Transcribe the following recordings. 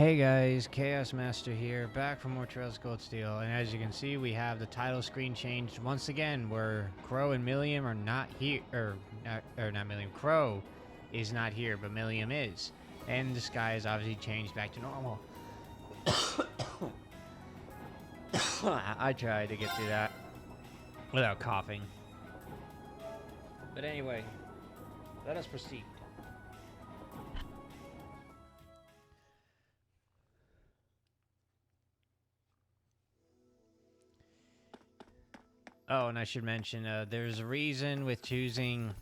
Hey guys, Chaos Master here, back for more Trails of Cold Steel, and as you can see, we have the title screen changed once again, where Crow and Milliam are not here, not Milliam, Crow is not here, but Milliam is, and the sky is obviously changed back to normal. I tried to get through that without coughing. But anyway, let us proceed. Oh, and I should mention, there's a reason with choosing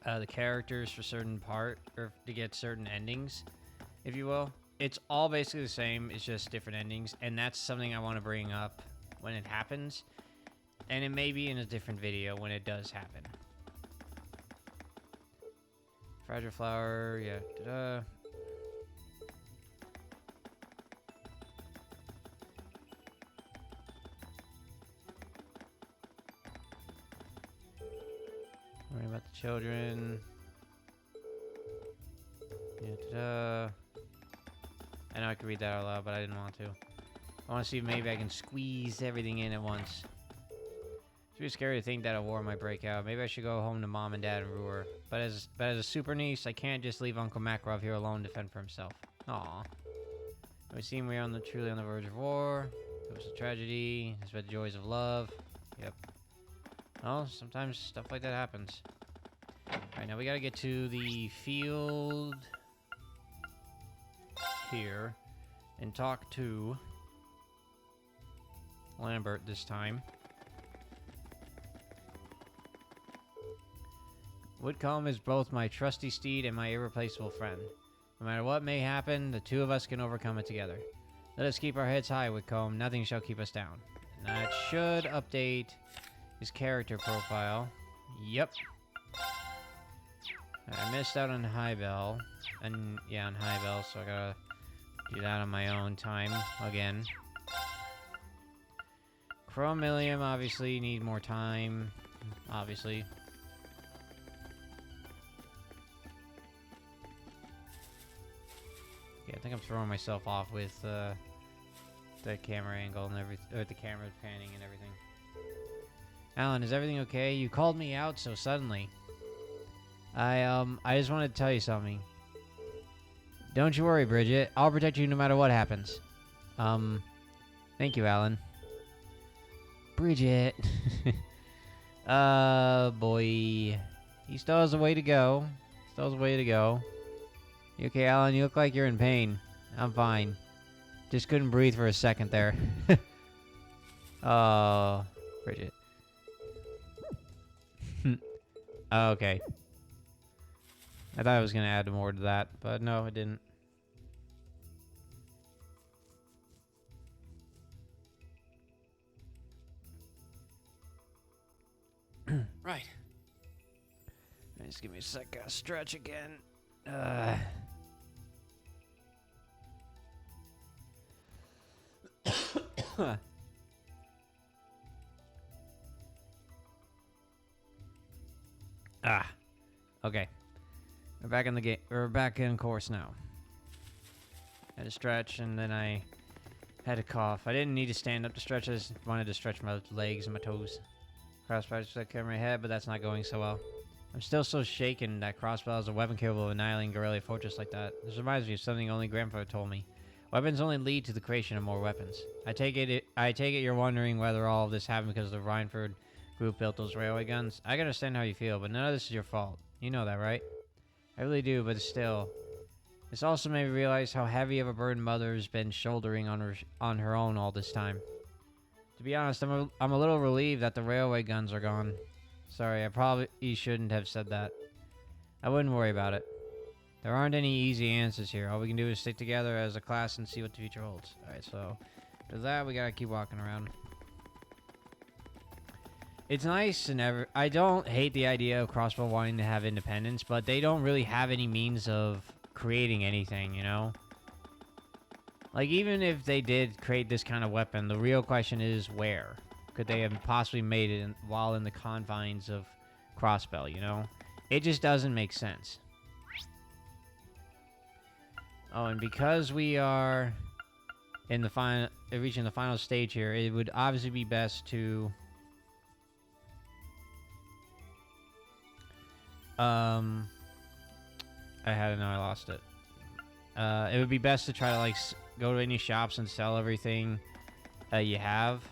the characters for certain part, or to get certain endings, if you will. It's all basically the same, it's just different endings, and that's something I want to bring up when it happens, and it may be in a different video when it does happen. Fragile flower, yeah, ta-da. Worry about the children. Yeah, ta-da. I know I could read that out loud, but I didn't want to. I want to see if maybe I can squeeze everything in at once. It's really scary to think that a war might break out. Maybe I should go home to Mom and Dad and Ruhr. But as a super niece, I can't just leave Uncle Makarov here alone to fend for himself. Aww. We seem we are truly on the verge of war. It was a tragedy. It's about the joys of love. Yep. Well, sometimes stuff like that happens. Alright, now we gotta get to the field here and talk to Lambert this time. Woodcomb is both my trusty steed and my irreplaceable friend. No matter what may happen, the two of us can overcome it together. Let us keep our heads high, Woodcomb. Nothing shall keep us down. And that should update his character profile. Yep. I missed out on Highbell. And yeah, on Highbell, so I gotta do that on my own time again. Crow Milliam obviously need more time. Obviously. Yeah, I think I'm throwing myself off with the camera angle and everything, or the camera panning and everything. Alan, is everything okay? You called me out so suddenly. I just wanted to tell you something. Don't you worry, Bridget. I'll protect you no matter what happens. Thank you, Alan. Bridget. Boy. He still has a way to go. You okay, Alan? You look like you're in pain. I'm fine. Just couldn't breathe for a second there. Oh, Bridget. Oh, okay. I thought I was going to add more to that, but no, it didn't. Right. Just give me a sec. Gotta stretch again. Okay. We're back in the game. We're back in course now. Had to stretch, and then I had to cough. I didn't need to stand up to stretch. I just wanted to stretch my legs and my toes. Crossbow just like my head, but that's not going so well. I'm still so shaken that crossbow is a weapon capable of annihilating Guerrilla fortress like that. This reminds me of something only grandfather told me. Weapons only lead to the creation of more weapons. I take it you're wondering whether all of this happened because the Rhineford group built those railway guns. I can understand how you feel, but none of this is your fault. You know that, right? I really do, but still. This also made me realize how heavy of a burden Mother's been shouldering on her own all this time. To be honest, I'm a little relieved that the railway guns are gone. Sorry, I probably shouldn't have said that. I wouldn't worry about it. There aren't any easy answers here. All we can do is stick together as a class and see what the future holds. Alright, so with that, we gotta keep walking around. It's nice and I don't hate the idea of Crossbow wanting to have independence, but they don't really have any means of creating anything, you know? Like, even if they did create this kind of weapon, the real question is where? Could they have possibly made it while in the confines of Crossbow, you know? It just doesn't make sense. Oh, and because we are in the final, reaching the final stage here, it would obviously be best to I had it, no, I lost it. It would be best to try to like go to any shops and sell everything that you have.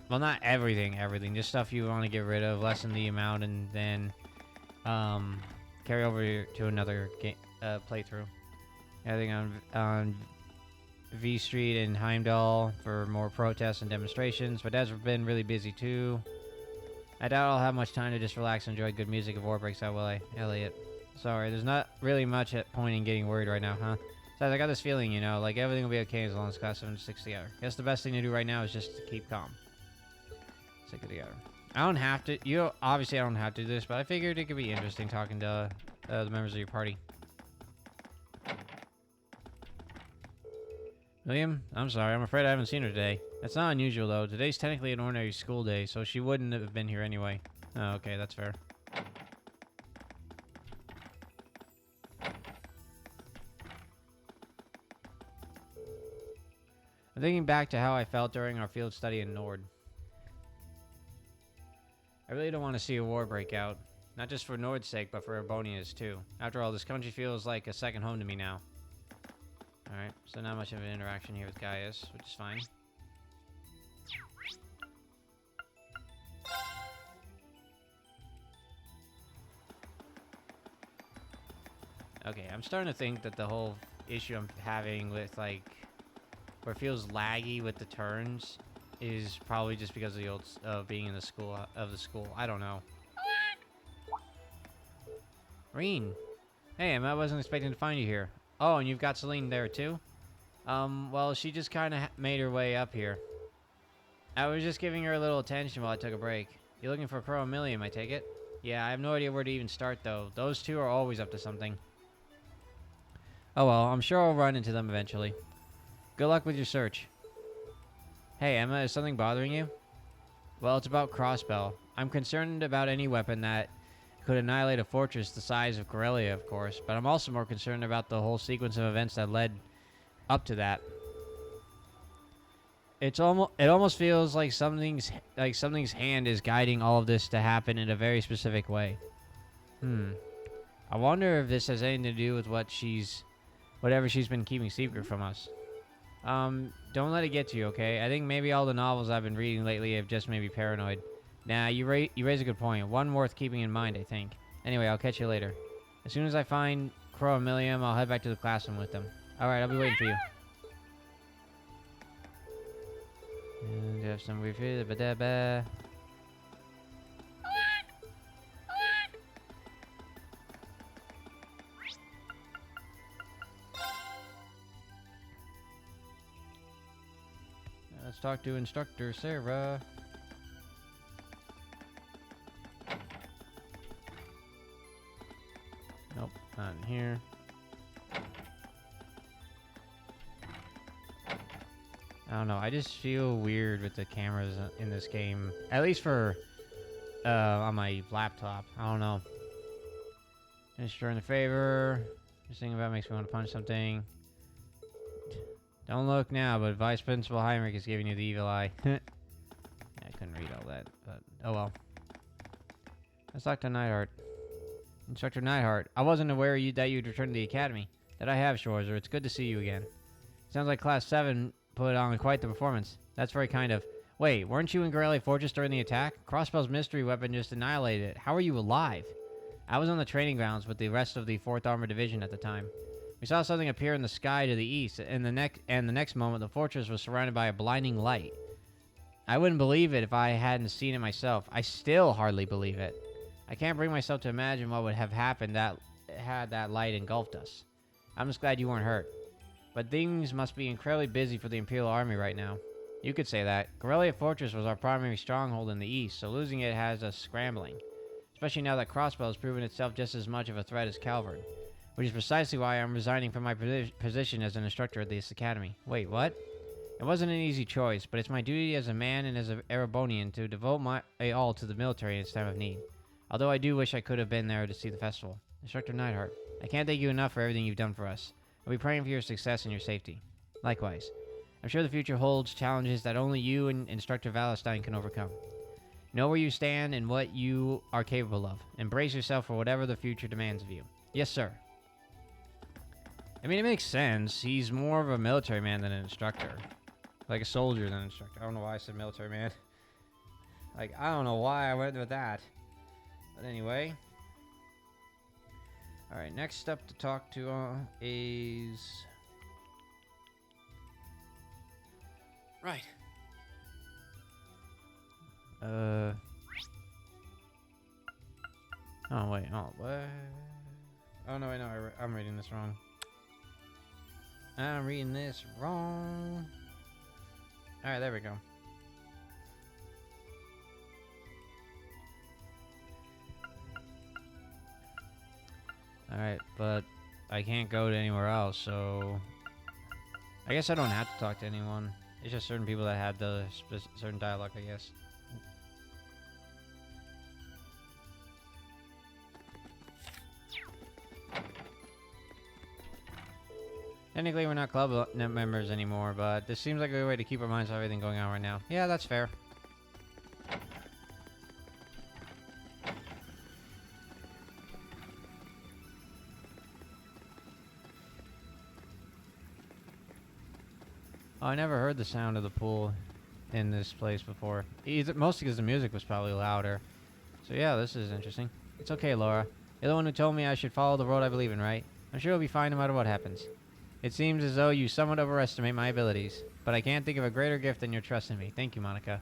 Well, not everything, just stuff you want to get rid of, lessen the amount, and then carry over to another playthrough. I think on V Street in Heimdall for more protests and demonstrations. My dad's been really busy too. I doubt I'll have much time to just relax and enjoy good music if war breaks out, will I? Elliot. Sorry, there's not really much at point in getting worried right now, huh? Besides, I got this feeling, you know, like everything will be okay as long as Class 7 sticks together. Guess the best thing to do right now is just to keep calm. Stick it together. I don't have to, obviously I don't have to do this, but I figured it could be interesting talking to the members of your party. William, I'm sorry, I'm afraid I haven't seen her today. That's not unusual though. Today's technically an ordinary school day, so she wouldn't have been here anyway. Oh, okay, that's fair. I'm thinking back to how I felt during our field study in Nord. I really don't want to see a war break out. Not just for Nord's sake, but for Erebonia's too. After all, this country feels like a second home to me now. Alright, so not much of an interaction here with Gaius, which is fine. Okay, I'm starting to think that the whole issue I'm having with, like, where it feels laggy with the turns is probably just because of the old being in the school I don't know. Rean, hey, I wasn't expecting to find you here. Oh, and you've got Celine there too. Well, she just kind of made her way up here. I was just giving her a little attention while I took a break. You looking for Crow Millium, I take it? Yeah, I have no idea where to even start though. Those two are always up to something. Oh well, I'm sure I'll run into them eventually. Good luck with your search. Hey, Emma, is something bothering you? Well, it's about Crossbell. I'm concerned about any weapon that could annihilate a fortress the size of Corellia, of course, but I'm also more concerned about the whole sequence of events that led up to that. It almost feels like something's hand is guiding all of this to happen in a very specific way. I wonder if this has anything to do with whatever she's been keeping secret from us. Don't let it get to you, okay? I think maybe all the novels I've been reading lately have just made me paranoid. Nah, you raise a good point. One worth keeping in mind, I think. Anyway, I'll catch you later. As soon as I find Crow and Milliam, I'll head back to the classroom with them. Alright, I'll be waiting for you. And have some weird food. Let's talk to Instructor Sarah. Nope, not in here. I don't know, I just feel weird with the cameras in this game. At least for, on my laptop. I don't know. Just return the favor. Just thinking about makes me want to punch something. Don't look now, but Vice Principal Heinrich is giving you the evil eye. Yeah, I couldn't read all that, but oh well. Let's talk to Neidhart. Instructor Neidhart, I wasn't aware that you'd returned to the academy. That I have, Schwarzer. It's good to see you again. Sounds like Class 7 put on quite the performance. That's very kind of. Wait, weren't you in Corellia Fortress during the attack? Crossbell's mystery weapon just annihilated it. How are you alive? I was on the training grounds with the rest of the 4th Armored Division at the time. We saw something appear in the sky to the east, and the next moment the fortress was surrounded by a blinding light. I wouldn't believe it if I hadn't seen it myself. I still hardly believe it. I can't bring myself to imagine what would have happened had that light engulfed us. I'm just glad you weren't hurt. But things must be incredibly busy for the Imperial Army right now. You could say that. Corellia Fortress was our primary stronghold in the east, so losing it has us scrambling. Especially now that Crossbell has proven itself just as much of a threat as Calvert. Which is precisely why I'm resigning from my position as an instructor at this academy. Wait, what? It wasn't an easy choice, but it's my duty as a man and as an Erebonian to devote my all to the military in its time of need. Although I do wish I could have been there to see the festival. Instructor Neidhart, I can't thank you enough for everything you've done for us. I'll be praying for your success and your safety. Likewise. I'm sure the future holds challenges that only you and Instructor Valestein can overcome. Know where you stand and what you are capable of. Embrace yourself for whatever the future demands of you. Yes, sir. I mean, it makes sense. He's more of a military man than an instructor. Like a soldier than an instructor. I don't know why I said military man. Like, I don't know why I went with that. But anyway. Alright, next up to talk to is... Right. Oh, wait. Oh, what? Oh, no, wait, no. I'm reading this wrong. I'm reading this wrong. Alright, there we go. Alright, but I can't go to anywhere else, so... I guess I don't have to talk to anyone. It's just certain people that had the certain dialogue, I guess. Technically, we're not club members anymore, but this seems like a good way to keep our minds on everything going on right now. Yeah, that's fair. Oh, I never heard the sound of the pool in this place before. Mostly because the music was probably louder. So yeah, this is interesting. It's okay, Laura. You're the one who told me I should follow the road I believe in, right? I'm sure you'll be fine no matter what happens. It seems as though you somewhat overestimate my abilities, but I can't think of a greater gift than your trust in me. Thank you, Monica.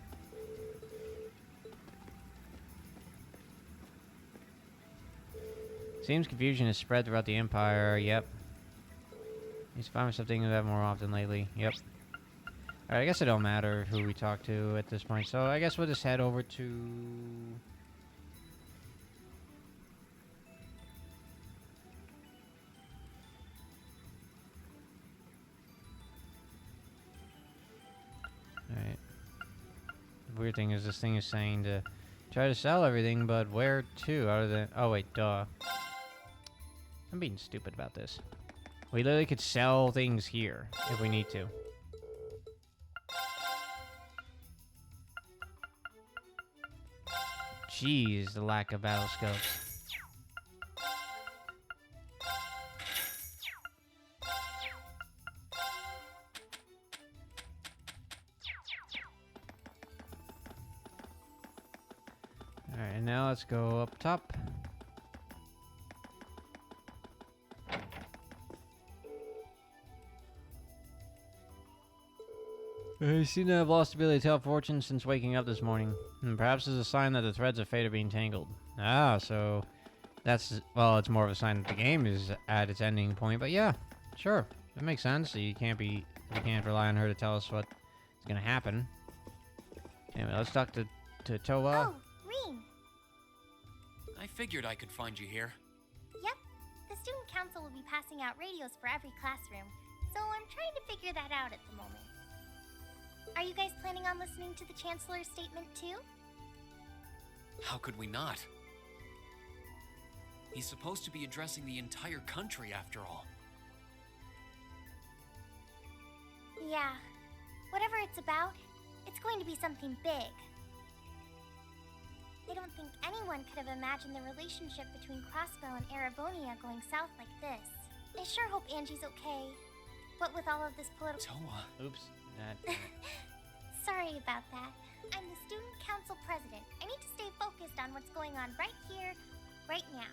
Seems confusion has spread throughout the Empire. Yep. Need to find myself thinking of that more often lately. Yep. Alright, I guess it don't matter who we talk to at this point, so I guess we'll just head over to... Alright. The weird thing is this thing is saying to try to sell everything, but where to? Other than... Oh, wait, duh. I'm being stupid about this. We literally could sell things here if we need to. Jeez, the lack of battle scopes. Alright, and now let's go up top. I seem to have lost the ability to tell fortune since waking up this morning. Perhaps it's a sign that the threads of fate are being tangled. Ah, so that's, well, it's more of a sign that the game is at its ending point. But yeah, sure, that makes sense. We can't rely on her to tell us what's gonna happen. Anyway, let's talk to Toa. Oh, Rean. I figured I could find you here. Yep, the student council will be passing out radios for every classroom, so I'm trying to figure that out at the moment. Are you guys planning on listening to the Chancellor's statement too? How could we not? He's supposed to be addressing the entire country after all. Yeah. Whatever it's about, it's going to be something big. I don't think anyone could have imagined the relationship between Crossbow and Erebonia going south like this. I sure hope Angie's okay. What with all of this political... Toa. Oops. Sorry about that. I'm the student council president. I need to stay focused on what's going on right here, right now.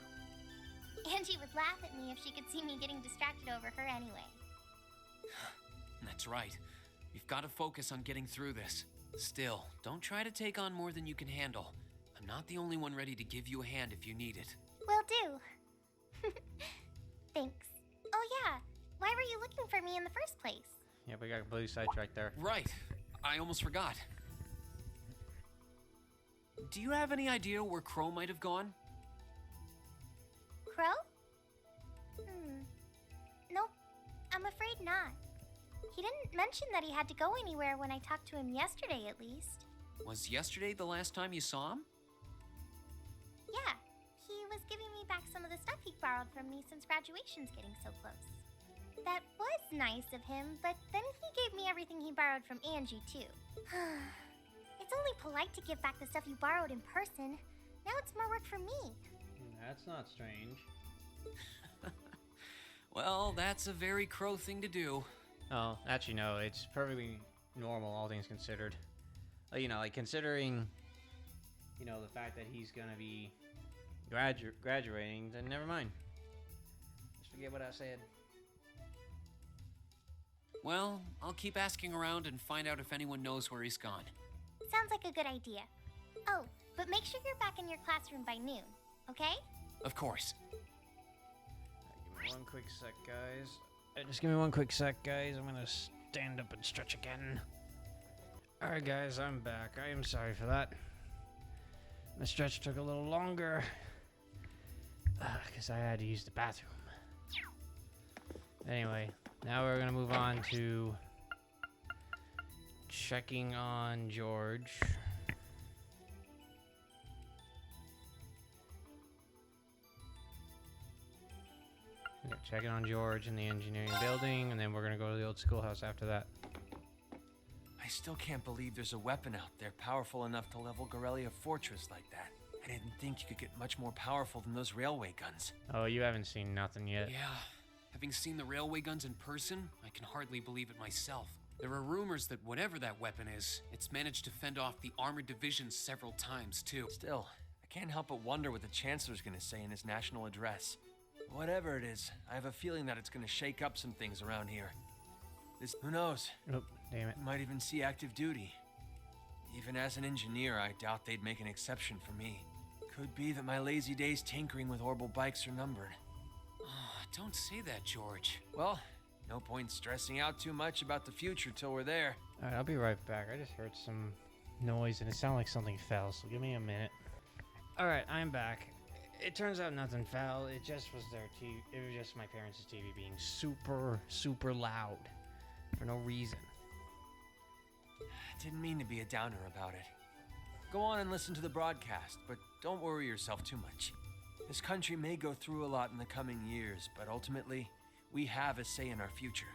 Angie would laugh at me if she could see me getting distracted over her anyway. That's right. We've got to focus on getting through this. Still, don't try to take on more than you can handle. I'm not the only one ready to give you a hand if you need it. Will do. Thanks. Oh yeah, why were you looking for me in the first place? Yeah, we got completely sidetracked there. Right. I almost forgot. Do you have any idea where Crow might have gone? Crow? Nope, I'm afraid not. He didn't mention that he had to go anywhere when I talked to him yesterday, at least. Was yesterday the last time you saw him? Yeah, he was giving me back some of the stuff he borrowed from me since graduation's getting so close. That was nice of him, but then he gave me everything he borrowed from Angie, too. It's only polite to give back the stuff you borrowed in person. Now it's more work for me. That's not strange. Well, that's a very Crow thing to do. Oh, actually, no. It's perfectly normal, all things considered. You know, like, considering, you know, the fact that he's gonna be graduating, then never mind. Just forget what I said. Well, I'll keep asking around and find out if anyone knows where he's gone. Sounds like a good idea. Oh, but make sure you're back in your classroom by noon, okay? Of course. Give me one quick sec, guys. Just give me one quick sec, guys. I'm gonna stand up and stretch again. Alright, guys, I'm back. I am sorry for that. The stretch took a little longer. Because I had to use the bathroom. Anyway, now we're gonna move on to checking on George. Yeah, checking on George in the engineering building, and then we're gonna go to the old schoolhouse after that. I still can't believe there's a weapon out there powerful enough to level Gorelia Fortress like that. I didn't think you could get much more powerful than those railway guns. Oh, you haven't seen nothing yet. Yeah, having seen the railway guns in person, I can hardly believe it myself. There are rumors that whatever that weapon is, it's managed to fend off the armored divisions several times, too. Still, I can't help but wonder what the Chancellor's gonna say in his national address. Whatever it is, I have a feeling that it's gonna shake up some things around here. Who knows? Oh, damn it. Might even see active duty. Even as an engineer, I doubt they'd make an exception for me. Could be that my lazy days tinkering with orbital bikes are numbered. Oh, don't say that, George. Well, no point stressing out too much about the future till we're there. Alright, I'll be right back. I just heard some noise and it sounded like something fell, so give me a minute. Alright, I'm back. It turns out nothing fell. It just was their TV. It was just my parents' TV being super, super loud for no reason. I didn't mean to be a downer about it. Go on and listen to the broadcast, but don't worry yourself too much. This country may go through a lot in the coming years, but ultimately, we have a say in our future.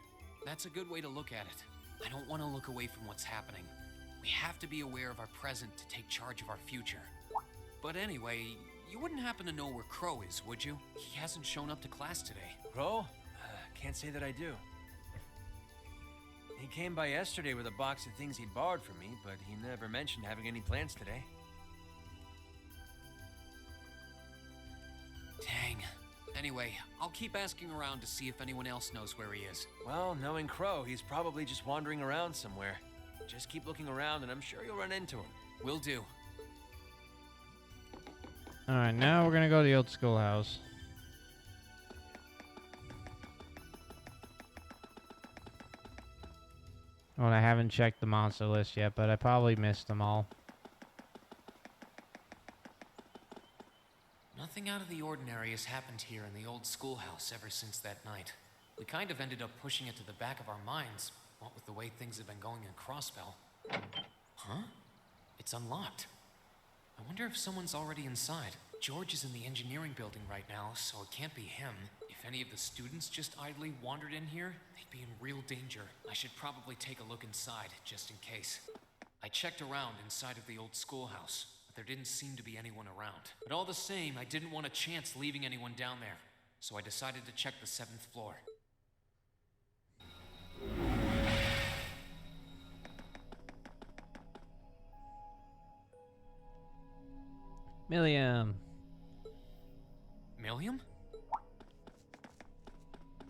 That's a good way to look at it. I don't want to look away from what's happening. We have to be aware of our present to take charge of our future. But anyway, you wouldn't happen to know where Crow is, would you? He hasn't shown up to class today. Crow? Can't say that I do. He came by yesterday with a box of things he'd borrowed from me, but he never mentioned having any plans today. Dang. Anyway, I'll keep asking around to see if anyone else knows where he is. Well, knowing Crow, he's probably just wandering around somewhere. Just keep looking around and I'm sure you'll run into him. Will do. Alright, now we're gonna go to the old schoolhouse. Well, I haven't checked the monster list yet, but I probably missed them all. Nothing out of the ordinary has happened here in the old schoolhouse ever since that night. We kind of ended up pushing it to the back of our minds, what with the way things have been going in Crossbell. Huh? It's unlocked. I wonder if someone's already inside. George is in the engineering building right now, so it can't be him. If any of the students just idly wandered in here, they'd be in real danger. I should probably take a look inside, just in case. I checked around inside of the old schoolhouse, but there didn't seem to be anyone around. But all the same, I didn't want a chance leaving anyone down there, so I decided to check the 7th floor. Milliam. Milliam?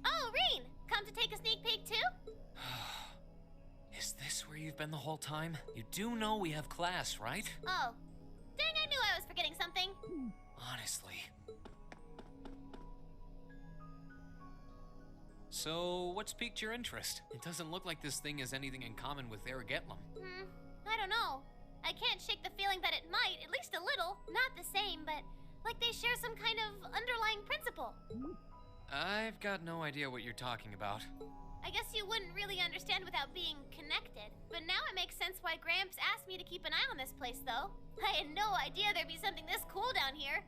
Oh, Rean! Come to take a sneak peek too? Is this where you've been the whole time? You do know we have class, right? Oh. Dang, I knew I was forgetting something. Honestly. So, what's piqued your interest? It doesn't look like this thing has anything in common with Erebonia. I don't know. I can't shake the feeling that it might, at least a little. Not the same, but like they share some kind of underlying principle. I've got no idea what you're talking about. I guess you wouldn't really understand without being connected. But now it makes sense why Gramps asked me to keep an eye on this place, though. I had no idea there'd be something this cool down here.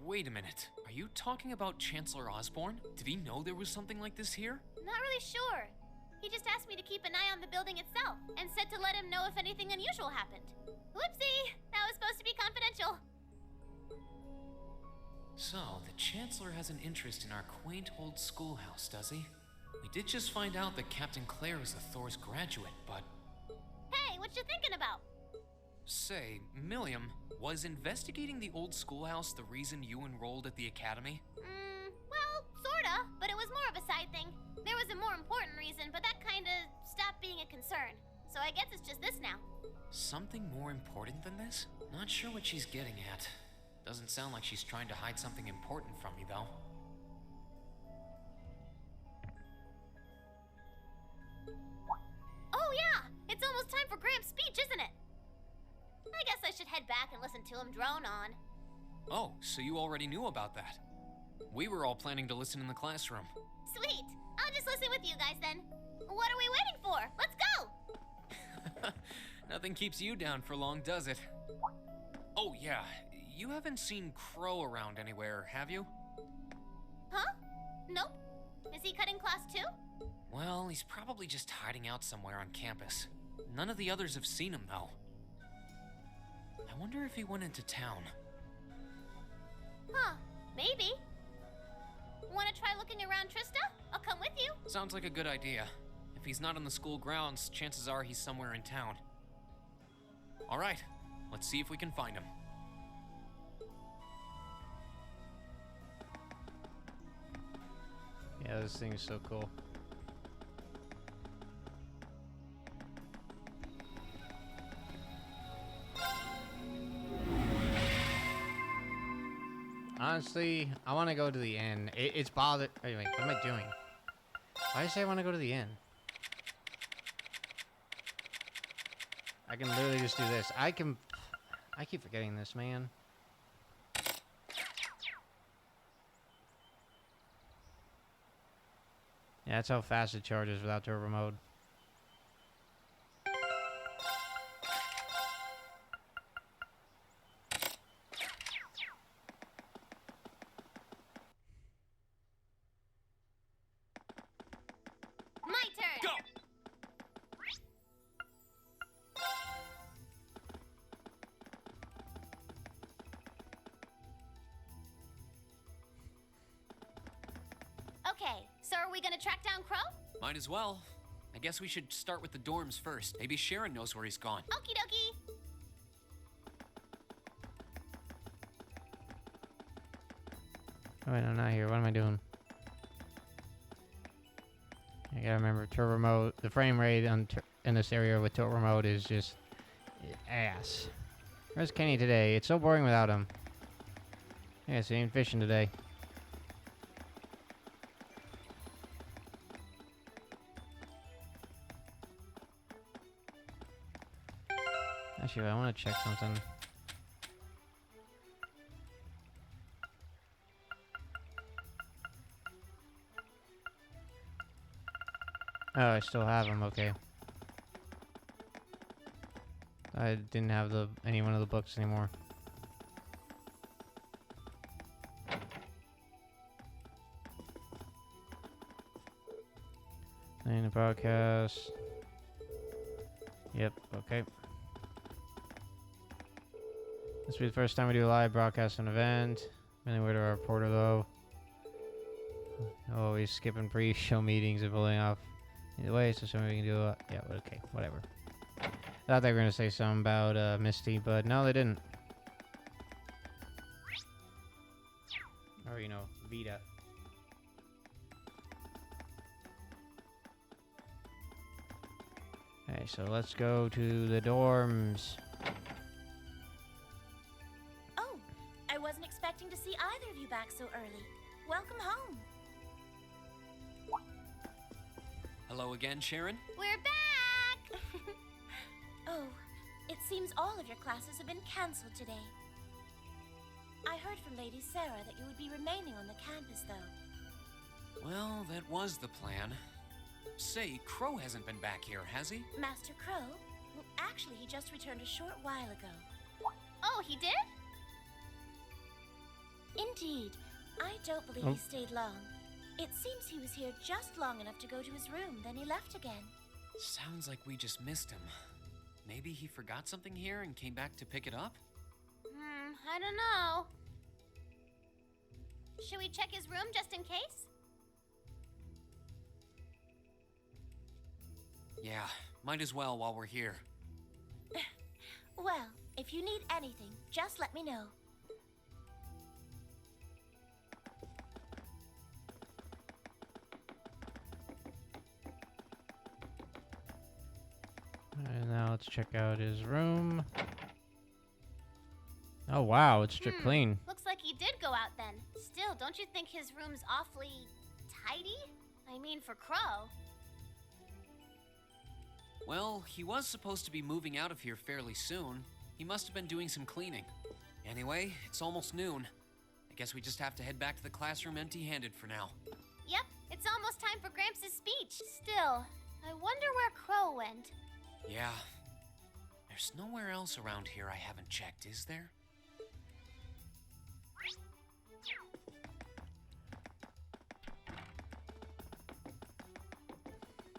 Wait a minute. Are you talking about Chancellor Osborne? Did he know there was something like this here? Not really sure. He just asked me to keep an eye on the building itself and said to let him know if anything unusual happened. Whoopsie! That was supposed to be confidential. So, the Chancellor has an interest in our quaint old schoolhouse, does he? We did just find out that Captain Claire is a Thors graduate, but... Hey, what you thinking about? Say, Milliam, was investigating the old schoolhouse the reason you enrolled at the academy? Well, sorta, but it was more of a side thing. There was a more important reason, but that kinda stopped being a concern. So I guess it's just this now. Something more important than this? Not sure what she's getting at. Doesn't sound like she's trying to hide something important from me, though. Oh yeah! It's almost time for Graham's speech, isn't it? I guess I should head back and listen to him drone on. Oh, so you already knew about that. We were all planning to listen in the classroom. Sweet! I'll just listen with you guys then. What are we waiting for? Let's go! Nothing keeps you down for long, does it? Oh yeah, you haven't seen Crow around anywhere, have you? Huh? Nope. Is he cutting class too? Well, he's probably just hiding out somewhere on campus. None of the others have seen him, though. I wonder if he went into town. Huh, maybe. Wanna try looking around, Trista? I'll come with you. Sounds like a good idea. If he's not on the school grounds, chances are he's somewhere in town. All right, let's see if we can find him. Yeah, this thing is so cool. Honestly, I want to go to the end. It's bothered. Wait, what am I doing? Why did I say I want to go to the end? I can literally just do this. I keep forgetting this, man. Yeah, that's how fast it charges without turbo mode. My turn! Go! Okay, so are we gonna track down Crow? Might as well. I guess we should start with the dorms first. Maybe Sharon knows where he's gone. Okie dokie! Oh, wait, I'm not here. What am I doing? I gotta remember turbo mode. The frame rate on in this area with turbo mode is just ass. Where's Kenny today? It's so boring without him. Yeah, so he ain't fishing today. Actually, I want to check something. Oh, I still have them. Okay. I didn't have any one of the books anymore. And the broadcast. Yep. Okay. This will be the first time we do a live broadcast an event. Anywhere to our reporter though. Always skipping pre-show meetings and pulling off. Either way, so something we can do. Yeah, okay, whatever. Thought they were gonna say something about Misty, but no, they didn't. Or you know, Vita. Okay, so let's go to the dorms. Oh, I wasn't expecting to see either of you back so early. Welcome home. Hello again, Sharon? We're back! Oh, it seems all of your classes have been canceled today. I heard from Lady Sarah that you would be remaining on the campus, though. Well, that was the plan. Say, Crow hasn't been back here, has he? Master Crow? Well, actually, he just returned a short while ago. Oh, he did? Indeed. I don't believe he stayed long. It seems he was here just long enough to go to his room, then he left again. Sounds like we just missed him. Maybe he forgot something here and came back to pick it up? I don't know. Should we check his room just in case? Yeah, might as well while we're here. Well, if you need anything, just let me know. And now let's check out his room. Oh wow, it's stripped clean. Looks like he did go out then. Still, don't you think his room's awfully tidy? I mean, for Crow. Well, he was supposed to be moving out of here fairly soon. He must have been doing some cleaning. Anyway, it's almost noon. I guess we just have to head back to the classroom empty-handed for now. Yep, it's almost time for Gramps' speech. Still, I wonder where Crow went. Yeah. There's nowhere else around here I haven't checked, is there?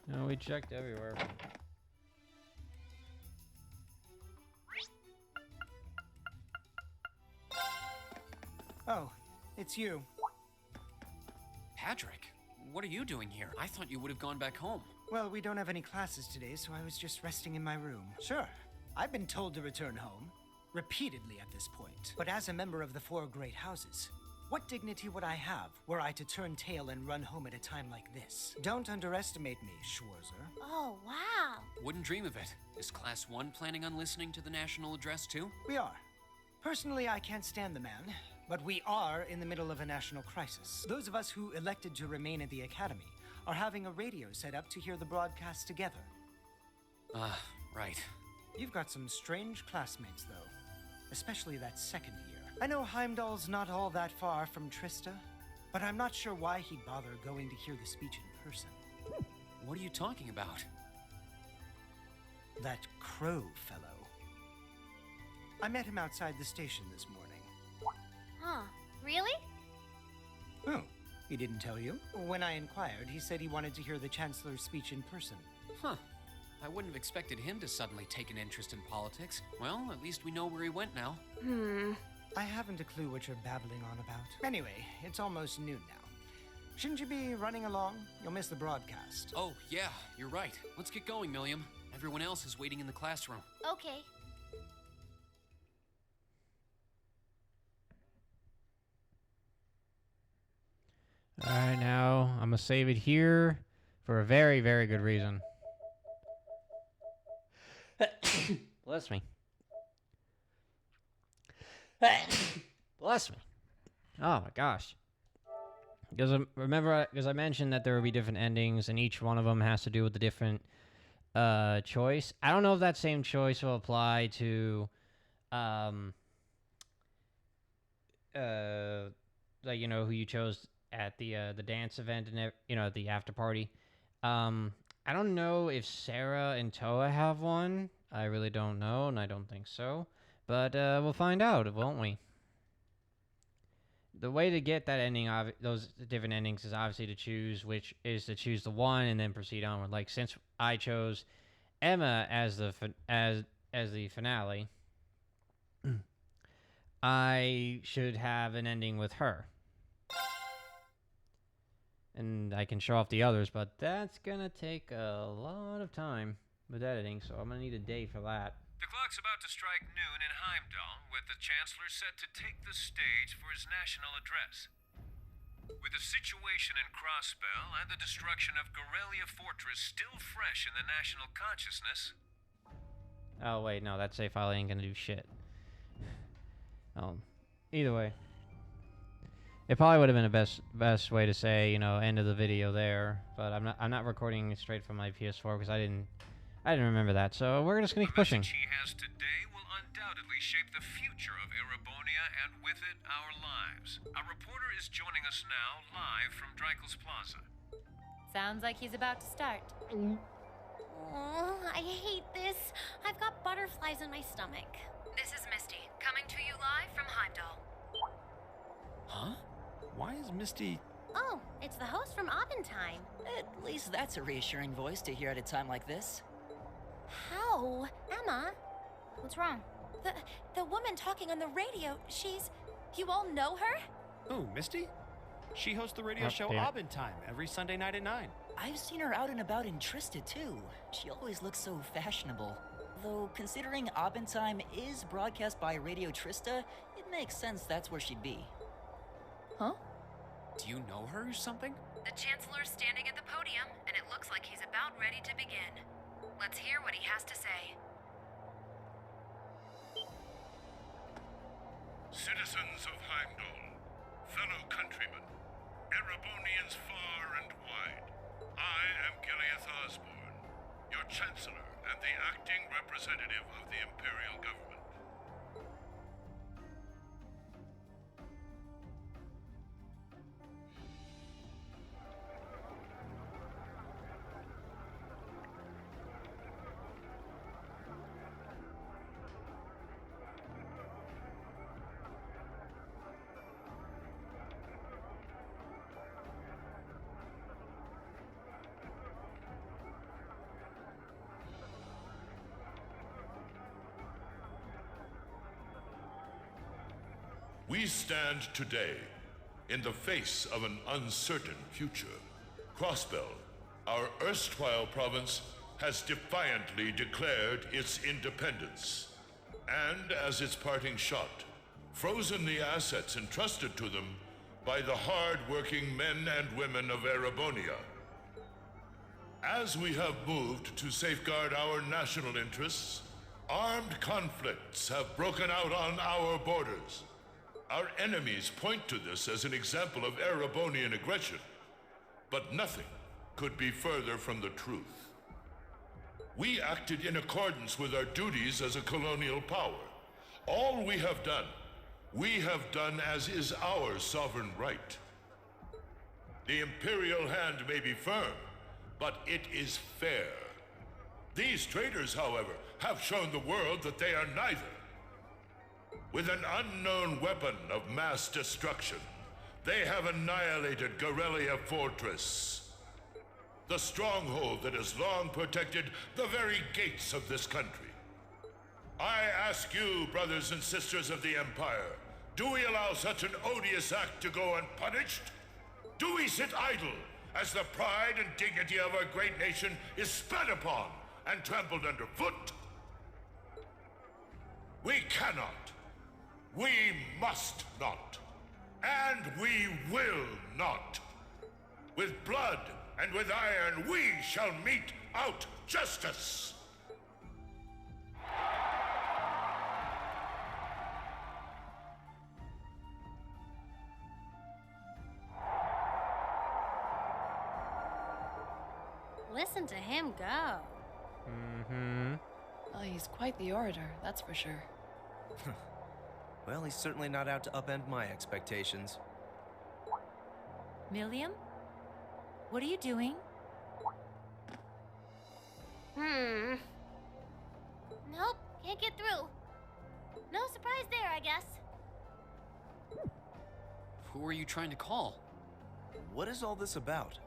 No, we checked everywhere. Oh, it's you. Patrick, what are you doing here? I thought you would have gone back home. Well, we don't have any classes today, so I was just resting in my room. Sure, I've been told to return home, repeatedly at this point. But as a member of the four great houses, what dignity would I have were I to turn tail and run home at a time like this? Don't underestimate me, Schwarzer. Oh, wow. Wouldn't dream of it. Is Class 1 planning on listening to the national address too? We are. Personally, I can't stand the man, but we are in the middle of a national crisis. Those of us who elected to remain at the Academy are having a radio set up to hear the broadcast together. Right. You've got some strange classmates, though. Especially that second year. I know Heimdall's not all that far from Trista, but I'm not sure why he'd bother going to hear the speech in person. What are you talking about? That Crow fellow. I met him outside the station this morning. Huh, really? Oh, he didn't tell you? When I inquired, he said he wanted to hear the Chancellor's speech in person. Huh. I wouldn't have expected him to suddenly take an interest in politics. Well, at least we know where he went now. I haven't a clue what you're babbling on about. Anyway, it's almost noon now. Shouldn't you be running along? You'll miss the broadcast. Oh, yeah, you're right. Let's get going, Milliam. Everyone else is waiting in the classroom. Okay. Alright, now I'm gonna save it here for a very, very good reason. Bless me. Bless me. Oh my gosh. Because I mentioned that there will be different endings, and each one of them has to do with a different choice. I don't know if that same choice will apply to, like, you know, who you chose at the dance event and the after party. I don't know if Sarah and Toa have one. I really don't know, and I don't think so. But we'll find out, won't we? The way to get that ending, those different endings, is obviously to choose the one and then proceed onward. Like, since I chose Emma as the finale, I should have an ending with her. And I can show off the others, but that's gonna take a lot of time with editing, so I'm gonna need a day for that. The clock's about to strike noon in Heimdall, with the Chancellor set to take the stage for his national address. With the situation in Crossbell and the destruction of Gorelia Fortress still fresh in the national consciousness... Oh wait, no, that save file ain't gonna do shit. Either way. It probably would have been the best way to say, end of the video there, but I'm not recording it straight from my PS4 because I didn't remember that. So we're just gonna keep pushing. The message he has today will undoubtedly shape the future of Erebonia and with it our lives. Our reporter is joining us now live from Dreikel's Plaza. Sounds like he's about to start. Oh, I hate this. I've got butterflies in my stomach. This is Misty, coming to you live from Heimdall. Huh? Why is Misty... Oh, it's the host from Abentime. At least that's a reassuring voice to hear at a time like this. How? Emma? What's wrong? The woman talking on the radio, she's... You all know her? Who, Misty? She hosts the radio show damn it. Abentime every Sunday night at 9. I've seen her out and about in Trista, too. She always looks so fashionable. Though, considering Abentime is broadcast by Radio Trista, it makes sense that's where she'd be. Huh? Do you know her or something? The Chancellor's standing at the podium, and it looks like he's about ready to begin. Let's hear what he has to say. Citizens of Heimdall, fellow countrymen, Erebonians far and wide, I am Gileath Osborne, your Chancellor and the acting representative of the Imperial Government. We stand today in the face of an uncertain future. Crossbell, our erstwhile province, has defiantly declared its independence, and as its parting shot, frozen the assets entrusted to them by the hard-working men and women of Erebonia. As we have moved to safeguard our national interests, armed conflicts have broken out on our borders. Our enemies point to this as an example of Erebonian aggression, but nothing could be further from the truth. We acted in accordance with our duties as a colonial power. All we have done as is our sovereign right. The Imperial hand may be firm, but it is fair. These traitors, however, have shown the world that they are neither. With an unknown weapon of mass destruction, they have annihilated Gorelia Fortress, the stronghold that has long protected the very gates of this country. I ask you, brothers and sisters of the Empire, do we allow such an odious act to go unpunished? Do we sit idle as the pride and dignity of our great nation is spat upon and trampled underfoot? We cannot. We must not. And we will not. With blood and with iron, we shall mete out justice. Listen to him go. Well, he's quite the orator, that's for sure. Well, he's certainly not out to upend my expectations. Milliam? What are you doing? Nope, can't get through. No surprise there, I guess. Who are you trying to call? What is all this about?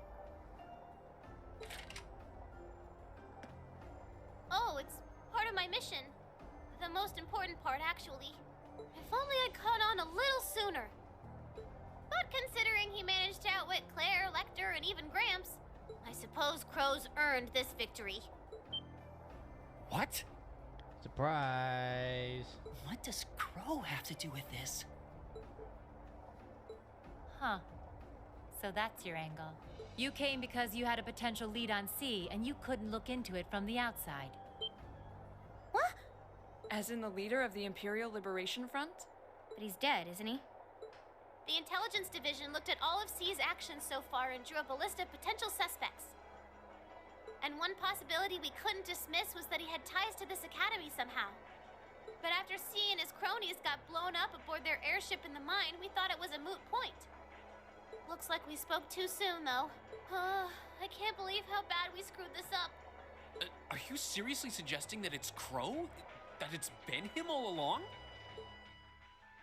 Oh, it's part of my mission. The most important part, actually. If only I'd caught on a little sooner. But considering he managed to outwit Claire, Lecter, and even Gramps, I suppose Crow's earned this victory. What? Surprise. What does Crow have to do with this? Huh. So that's your angle. You came because you had a potential lead on C, and you couldn't look into it from the outside. What? As in the leader of the Imperial Liberation Front? But he's dead, isn't he? The Intelligence Division looked at all of C's actions so far and drew up a list of potential suspects. And one possibility we couldn't dismiss was that he had ties to this academy somehow. But after C and his cronies got blown up aboard their airship in the mine, we thought it was a moot point. Looks like we spoke too soon, though. I can't believe how bad we screwed this up. Are you seriously suggesting that it's Crow? That it's been him all along?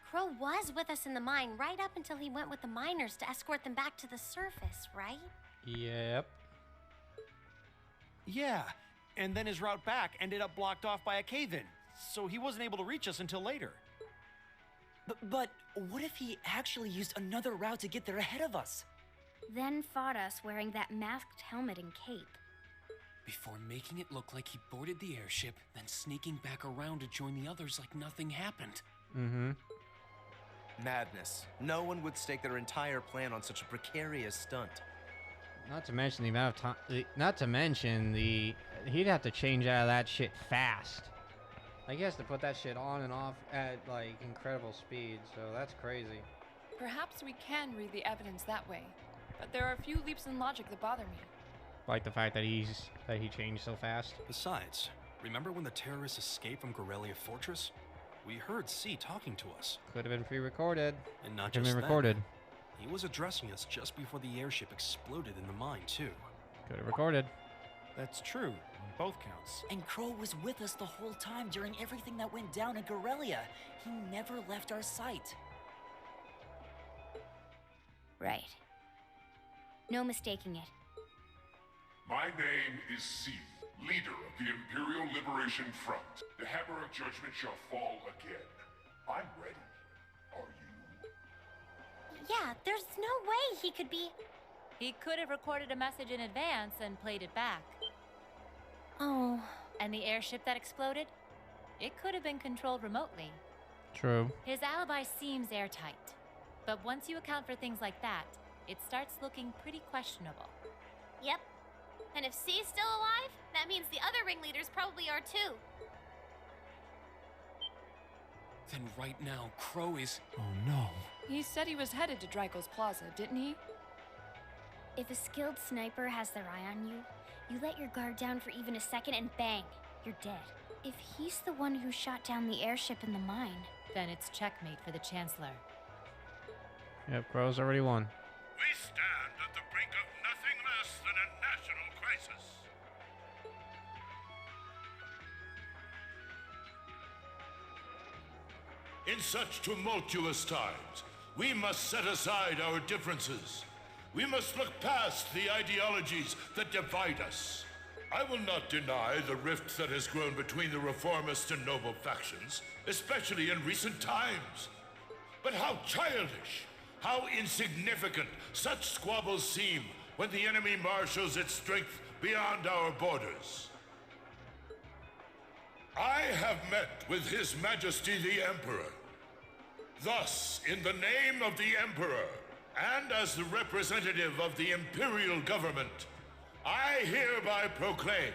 Crow was with us in the mine right up until he went with the miners to escort them back to the surface, right? Yep. Yeah, and then his route back ended up blocked off by a cave-in, so he wasn't able to reach us until later. But what if he actually used another route to get there ahead of us? Then fought us wearing that masked helmet and cape. Before making it look like he boarded the airship, then sneaking back around to join the others like nothing happened. Mm-hmm. Madness. No one would stake their entire plan on such a precarious stunt. Not to mention the amount of time. Not to mention the. He'd have to change out of that shit fast. Like, he has to put that shit on and off at, like, incredible speed, so that's crazy. Perhaps we can read the evidence that way, but there are a few leaps in logic that bother me. Like the fact that he changed so fast. Besides, remember when the terrorists escaped from Gorelia Fortress? We heard C talking to us. Could have been pre-recorded. And not Could have just been that, recorded. he was addressing us just before the airship exploded in the mine, too. Could have recorded. That's true, on both counts. And Crow was with us the whole time during everything that went down in Gorelia. He never left our sight. Right. No mistaking it. My name is Seath, leader of the Imperial Liberation Front. The hammer of judgment shall fall again. I'm ready. Are you? Yeah, there's no way he could be... He could have recorded a message in advance and played it back. Oh. And the airship that exploded? It could have been controlled remotely. True. His alibi seems airtight. But once you account for things like that, it starts looking pretty questionable. Yep. And if C's still alive, that means the other ringleaders probably are too. Then right now, Crow is... Oh no. He said he was headed to Draco's Plaza, didn't he? If a skilled sniper has their eye on you, you let your guard down for even a second and bang, you're dead. If he's the one who shot down the airship in the mine, then it's checkmate for the Chancellor. Yep, Crow's already won. We stand at the brink of nothing less than a national crisis. In such tumultuous times, we must set aside our differences. We must look past the ideologies that divide us. I will not deny the rift that has grown between the Reformist and noble factions, especially in recent times. But how childish, how insignificant such squabbles seem when the enemy marshals its strength beyond our borders. I have met with His Majesty the Emperor. Thus, in the name of the Emperor, and as the representative of the Imperial Government, I hereby proclaim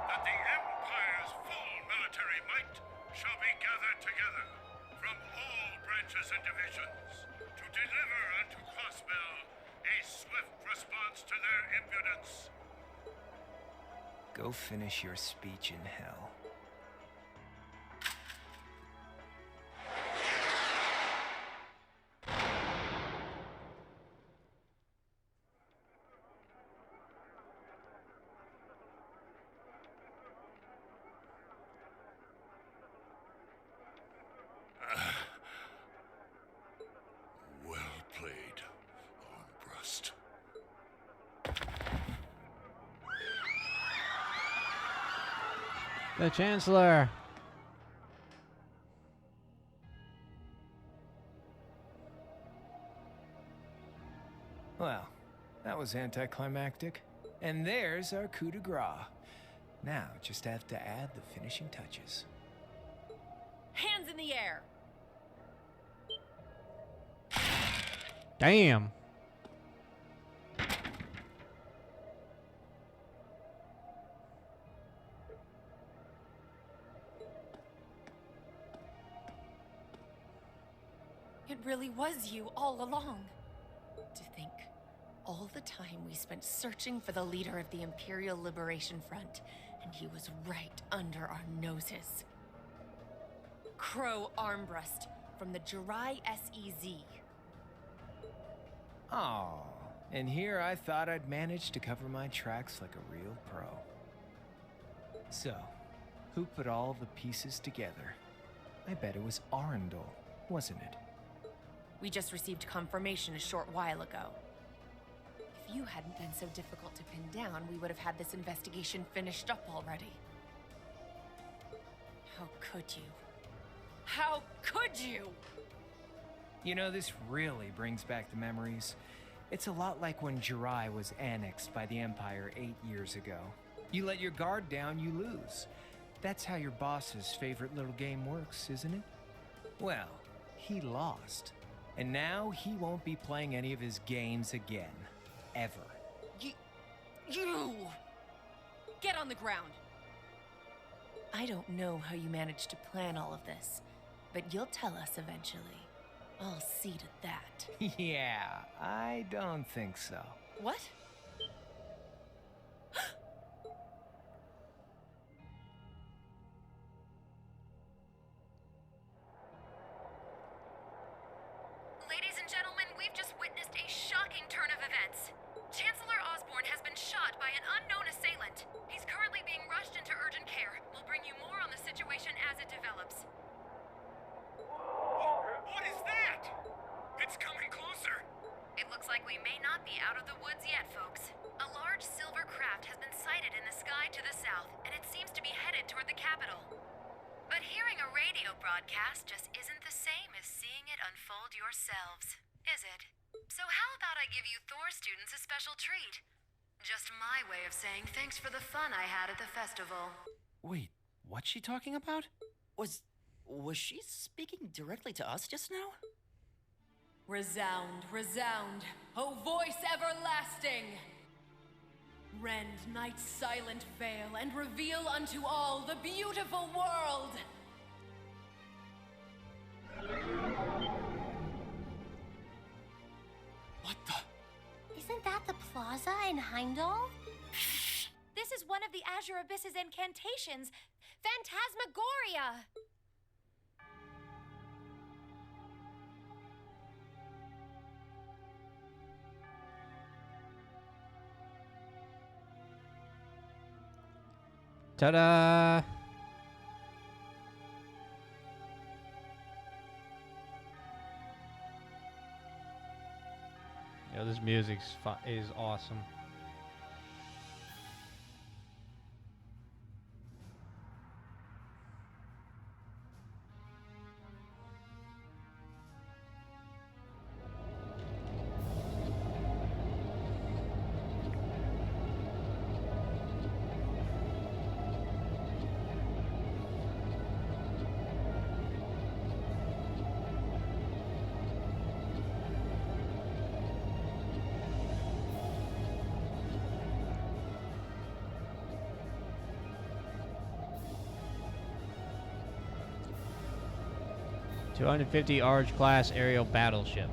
that the Empire's full military might shall be gathered together from all branches and divisions to deliver unto Crossbell a swift response to their impudence. Go finish your speech in hell. Well played, Armbrust. The Chancellor. Well, that was anticlimactic. And there's our coup de grace. Now, just have to add the finishing touches. Hands in the air! Damn. It really was you all along. To think, all the time we spent searching for the leader of the Imperial Liberation Front, and he was right under our noses. Crow Armbrust from the Jirai SEZ. Oh, and here I thought I'd managed to cover my tracks like a real pro. So, who put all the pieces together? I bet it was Arundel, wasn't it? We just received confirmation a short while ago. If you hadn't been so difficult to pin down, we would have had this investigation finished up already. How could you? How could you? You know, this really brings back the memories. It's a lot like when Jirai was annexed by the Empire 8 years ago. You let your guard down, you lose. That's how your boss's favorite little game works, isn't it? Well, he lost. And now he won't be playing any of his games again. Ever. You! Get on the ground! I don't know how you managed to plan all of this, but you'll tell us eventually. I'll see to that. Yeah, I don't think so. What? Ladies and gentlemen, we've just witnessed a shocking turn of events. Chancellor Osborne has been shot by an unknown assailant. He's currently being rushed into urgent care. We'll bring you more on the situation as it develops. What is that? It's coming closer. It looks like we may not be out of the woods yet, folks. A large silver craft has been sighted in the sky to the south, and it seems to be headed toward the capital. But hearing a radio broadcast just isn't the same as seeing it unfold yourselves, is it? So how about I give you Thor students a special treat? Just my way of saying thanks for the fun I had at the festival. Wait, what's she talking about? Was she speaking directly to us just now? Resound, resound, O voice everlasting! Rend night's silent veil and reveal unto all the beautiful world! What the? Isn't that the plaza in Heimdall? This is one of the Azure Abyss's incantations, Phantasmagoria! Ta-da! Yo, this music is awesome. $250 Arch class aerial battleship.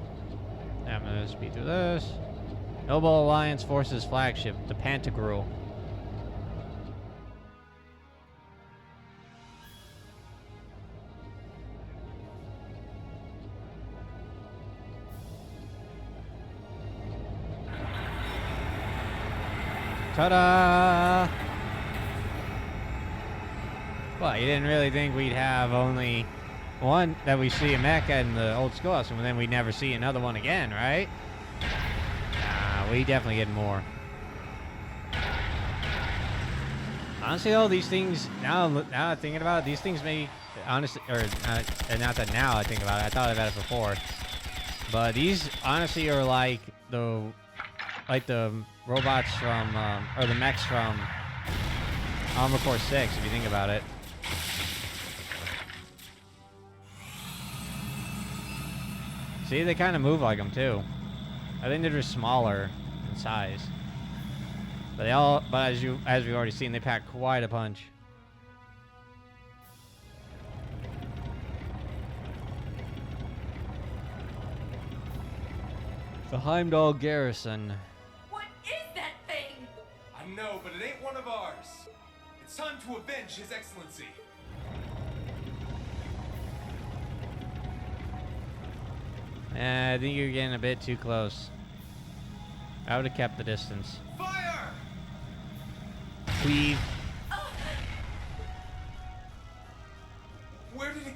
I'm gonna speed through this. Noble Alliance Forces flagship, the Pantagruel. Ta-da! Well, you didn't really think we'd have only one that we see a mecha in the old schoolhouse, and then we never see another one again, right? Nah, we definitely get more. Honestly, though, these things now thinking about it, these things may honestly, or not that now I think about it. I thought about it before, but these honestly are like the robots from or the mechs from Armor Core 6, if you think about it. See, they kind of move like them too. I think they're just smaller in size. But as we've already seen, they pack quite a punch. The Heimdall Garrison. What is that thing? I know, but it ain't one of ours. It's time to avenge His Excellency. I think you're getting a bit too close. I would have kept the distance. Fire! Weave. Where did he...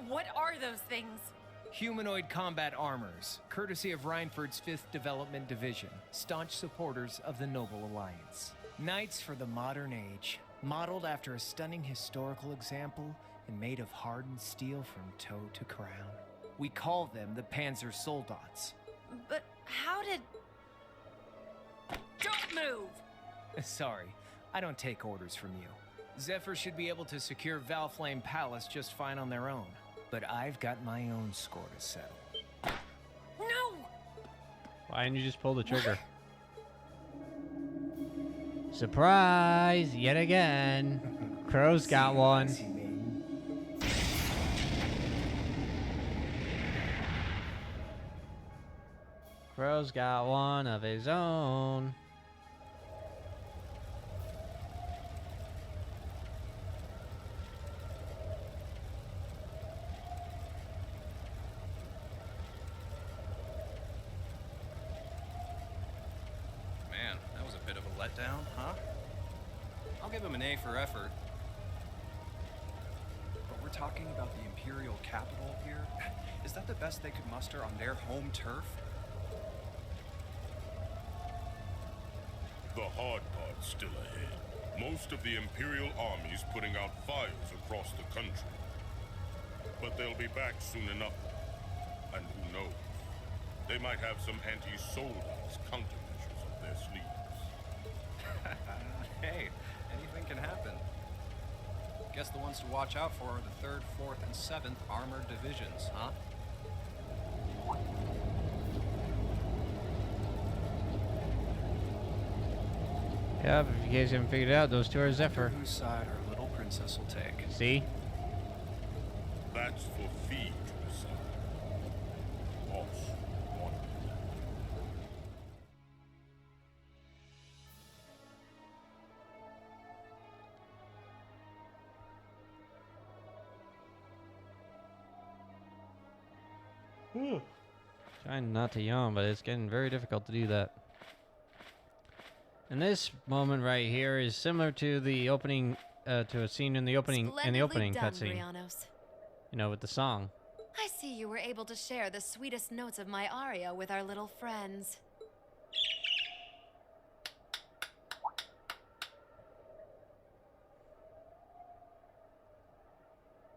What are those things? Humanoid combat armors, courtesy of Reinford's 5th Development Division, staunch supporters of the Noble Alliance. Knights for the modern age, modeled after a stunning historical example and made of hardened steel from toe to crown. We call them the Panzer Soldats. But how did... Don't move! Sorry, I don't take orders from you. Zephyr should be able to secure Valflame Palace just fine on their own. But I've got my own score to settle. No! Why didn't you just pull the trigger? Surprise! Yet again. Crow's got one. Crow's got one of his own. Letdown, huh? I'll give him an A for effort. But we're talking about the Imperial capital here? Is that the best they could muster on their home turf? The hard part's still ahead. Most of the Imperial army's putting out fires across the country. But they'll be back soon enough. And who knows? They might have some anti-Soldats countermeasures up their sleeves. Hey, anything can happen. Guess the ones to watch out for are the 3rd, 4th, and 7th Armored Divisions, huh? Yeah, but if you guys haven't figured it out, those two are Zephyr. Whose side our little princess will take. See? That's for Fee to decide. Boss wanted. Trying not to yawn, but it's getting very difficult to do that. And this moment right here is similar to the opening, to a scene in the opening cutscene. You know, with the song. I see you were able to share the sweetest notes of my aria with our little friends.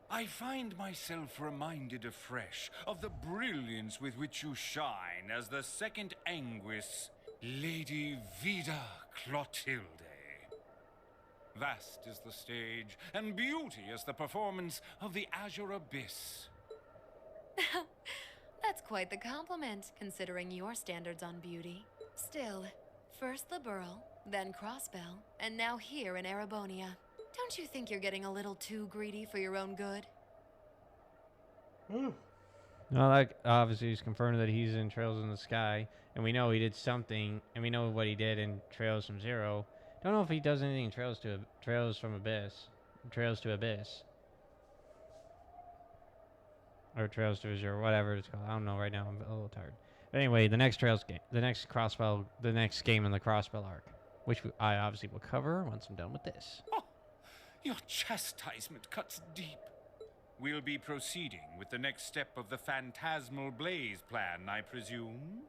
I find myself reminded afresh of the brilliance with which you shine as the second Anguis, Lady Vida Clotilde. Vast is the stage, and beauteous the performance of the Azure Abyss. That's quite the compliment, considering your standards on beauty. Still, first the Burl, then Crossbell, and now here in Erebonia. Don't you think you're getting a little too greedy for your own good? No, like obviously he's confirmed that he's in Trails in the Sky, and we know he did something, and we know what he did in Trails from Zero. Don't know if he does anything in Trails from Abyss, Trails to Abyss, or Trails to Azure, whatever it's called. I don't know right now. I'm a little tired. But anyway, the next Trails game, the next game in the Crossbell arc, which I obviously will cover once I'm done with this. Oh, your chastisement cuts deep. We'll be proceeding with the next step of the Phantasmal Blaze plan, I presume?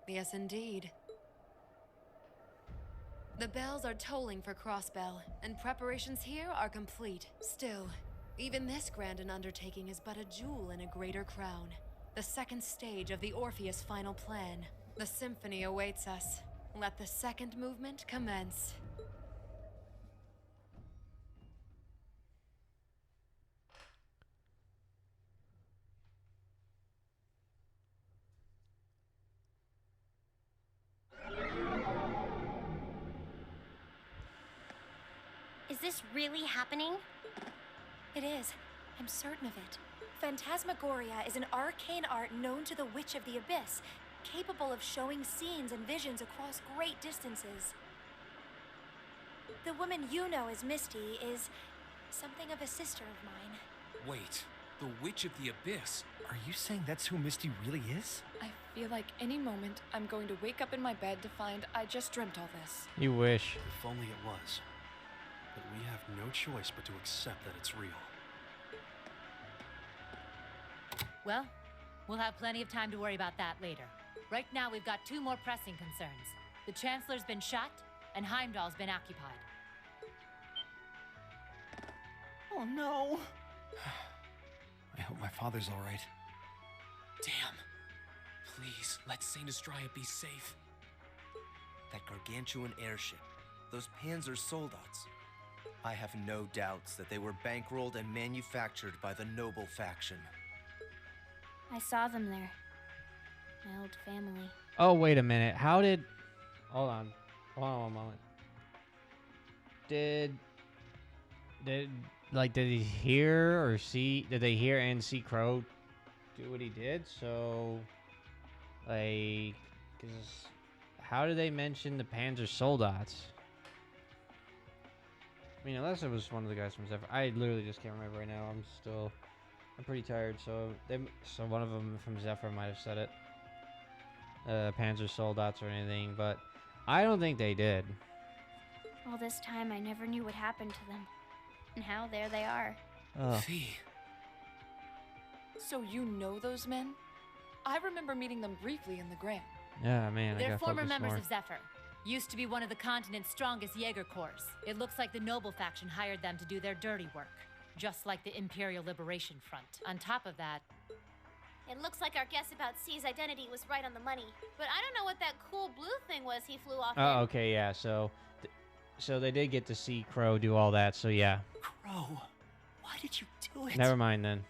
Yes, indeed. The bells are tolling for Crossbell, and preparations here are complete. Still, even this grand an undertaking is but a jewel in a greater crown. The second stage of the Orpheus final plan. The symphony awaits us. Let the second movement commence. Is this really happening? It is. I'm certain of it. Phantasmagoria is an arcane art known to the Witch of the Abyss, capable of showing scenes and visions across great distances. The woman you know as Misty is something of a sister of mine. Wait, the Witch of the Abyss? Are you saying that's who Misty really is? I feel like any moment I'm going to wake up in my bed to find I just dreamt all this. You wish. If only it was. But we have no choice but to accept that it's real. Well, we'll have plenty of time to worry about that later. Right now, we've got two more pressing concerns. The Chancellor's been shot, and Heimdall's been occupied. Oh no! I hope my father's all right. Damn. Please, let Saint Estrella be safe. That gargantuan airship, those Panzer Soldats. I have no doubts that they were bankrolled and manufactured by the noble faction. I saw them there. My old family. Oh, wait a minute. How did... Hold on. Hold on one moment. Did he hear or see... Did they hear and see Crow do what he did? So... Like... Cause how did they mention the Panzer Soldats? I mean, unless it was one of the guys from Zephyr. I literally just can't remember right now. I'm pretty tired, so one of them from Zephyr might have said it. Panzer Soldats or anything, but I don't think they did. All this time, I never knew what happened to them. And now there they are. Fee. So you know those men? I remember meeting them briefly in the Grand. Yeah, man, They're I got former focused members more. of Zephyr. Used to be one of the continent's strongest Jaeger corps. It looks like the Noble Faction hired them to do their dirty work. Just like the Imperial Liberation Front. On top of that... It looks like our guess about C's identity was right on the money. But I don't know what that cool blue thing was he flew off in. Oh, okay, yeah, so they did get to see Crow do all that, so yeah. Crow, why did you do it? Never mind then.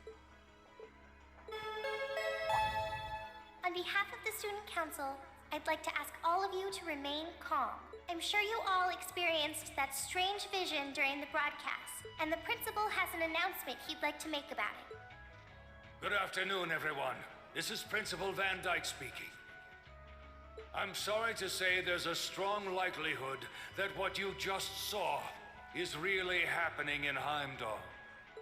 On behalf of the Student Council, I'd like to ask all of you to remain calm. I'm sure you all experienced that strange vision during the broadcast, and the principal has an announcement he'd like to make about it. Good afternoon, everyone. This is Principal Van Dyke speaking. I'm sorry to say there's a strong likelihood that what you just saw is really happening in Heimdall.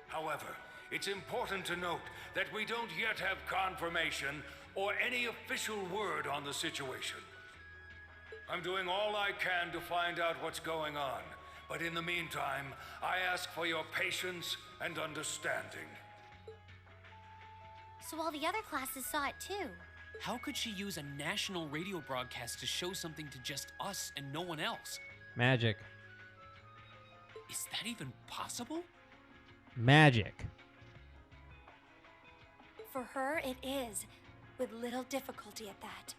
However, it's important to note that we don't yet have confirmation or any official word on the situation. I'm doing all I can to find out what's going on, but in the meantime, I ask for your patience and understanding. So all the other classes saw it too. How could she use a national radio broadcast to show something to just us and no one else? Magic. Is that even possible? Magic. For her, it is, with little difficulty at that.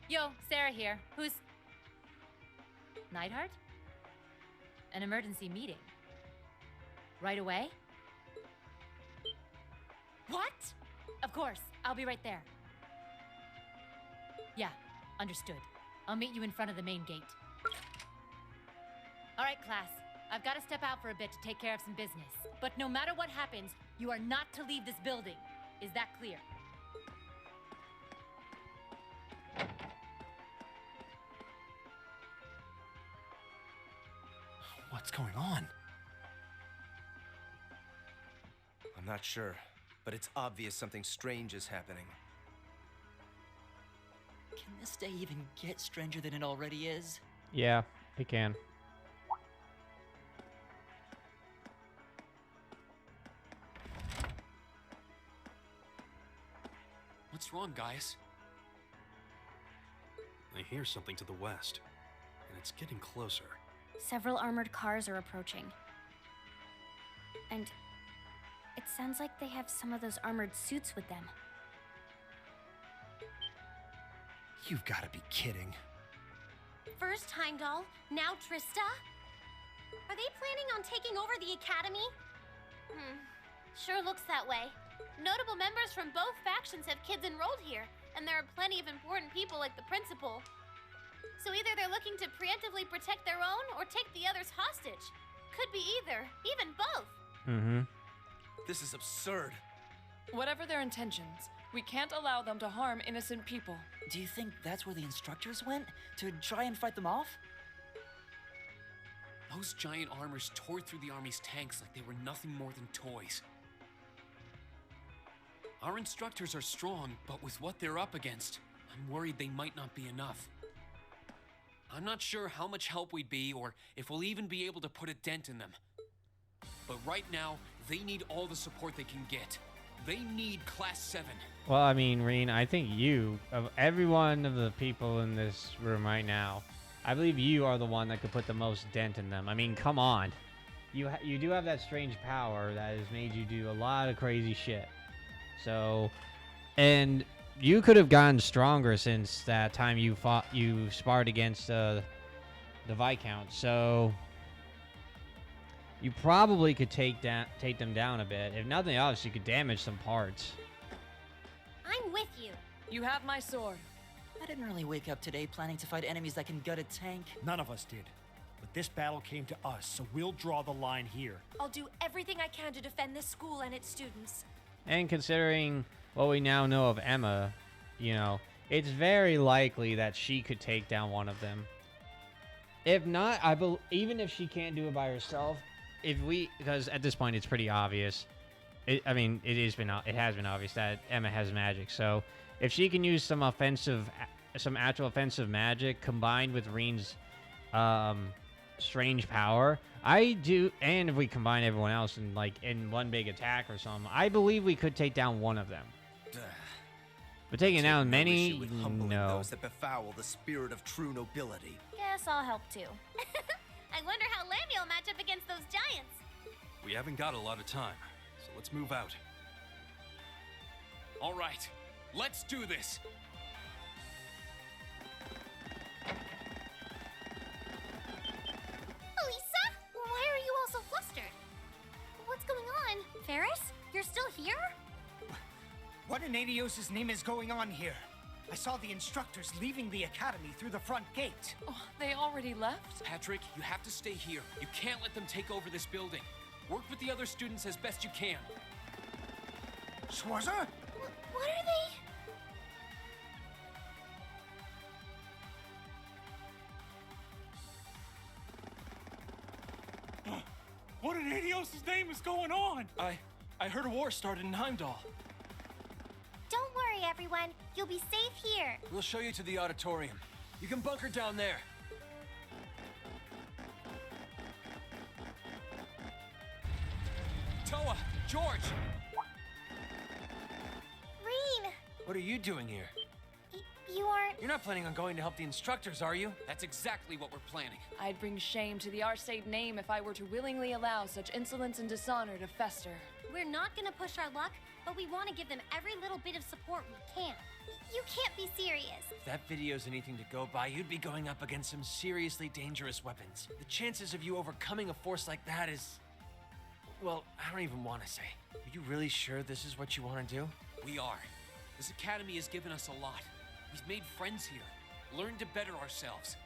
Yo, Sarah here. Who's... Neidhart? An emergency meeting. Right away? What? Of course. I'll be right there. Yeah, understood. I'll meet you in front of the main gate. All right, class. I've got to step out for a bit to take care of some business. But no matter what happens, you are not to leave this building. Is that clear? What's going on? I'm not sure, but it's obvious something strange is happening. Can this day even get stranger than it already is? Yeah, it can. What's wrong, guys? I hear something to the west, and it's getting closer. Several armored cars are approaching. And it sounds like they have some of those armored suits with them. You've got to be kidding. First Heimdall, now Trista? Are they planning on taking over the academy? Sure looks that way. Notable members from both factions have kids enrolled here, and there are plenty of important people like the principal. So either they're looking to preemptively protect their own or take the others hostage. Could be either, even both. This is absurd. Whatever their intentions, we can't allow them to harm innocent people. Do you think that's where the instructors went? To try and fight them off? Those giant armors tore through the army's tanks like they were nothing more than toys. Our instructors are strong, but with what they're up against, I'm worried they might not be enough. I'm not sure how much help we'd be, or if we'll even be able to put a dent in them. But right now, they need all the support they can get. They need Class VII. Well, I mean, Rean, I think you, of every one of the people in this room right now, I believe you are the one that could put the most dent in them. I mean, come on. You do have that strange power that has made you do a lot of crazy shit. So, and you could have gotten stronger since that time you sparred against the Viscount. So, you probably could take them down a bit. If nothing else, you could damage some parts. I'm with you. You have my sword. I didn't really wake up today planning to fight enemies that can gut a tank. None of us did. But this battle came to us, so we'll draw the line here. I'll do everything I can to defend this school and its students. And considering what we now know of Emma, you know, it's very likely that she could take down one of them. If not, even if she can't do it by herself, because at this point it's pretty obvious. It has been obvious that Emma has magic. So if she can use some actual offensive magic combined with Rean's strange power, and if we combine everyone else in one big attack or something, I believe we could take down one of them. But taking down many, no. Those that befoul the spirit of true nobility. Guess I'll help too. I wonder how Lammy will match up against those giants. We haven't got a lot of time, so let's move out. All right, let's do this. Elisa? Why are you all so flustered? What's going on? Ferris? You're still here? What in Adios' name is going on here? I saw the instructors leaving the academy through the front gate. Oh, they already left? Patrick, you have to stay here. You can't let them take over this building. Work with the other students as best you can. Schwarzer? What are they? What in Adios' name is going on? I heard a war started in Heimdall. Don't worry, everyone. You'll be safe here. We'll show you to the auditorium. You can bunker down there. Toa! George! Rean! What are you doing here? You aren't... You're not planning on going to help the instructors, are you? That's exactly what we're planning. I'd bring shame to the Arcade name if I were to willingly allow such insolence and dishonor to fester. We're not gonna push our luck, but we want to give them every little bit of support we can. You can't be serious. If that video's anything to go by, you'd be going up against some seriously dangerous weapons. The chances of you overcoming a force like that is... well, I don't even want to say. Are you really sure this is what you want to do? We are. This academy has given us a lot. We've made friends here, learned to better ourselves.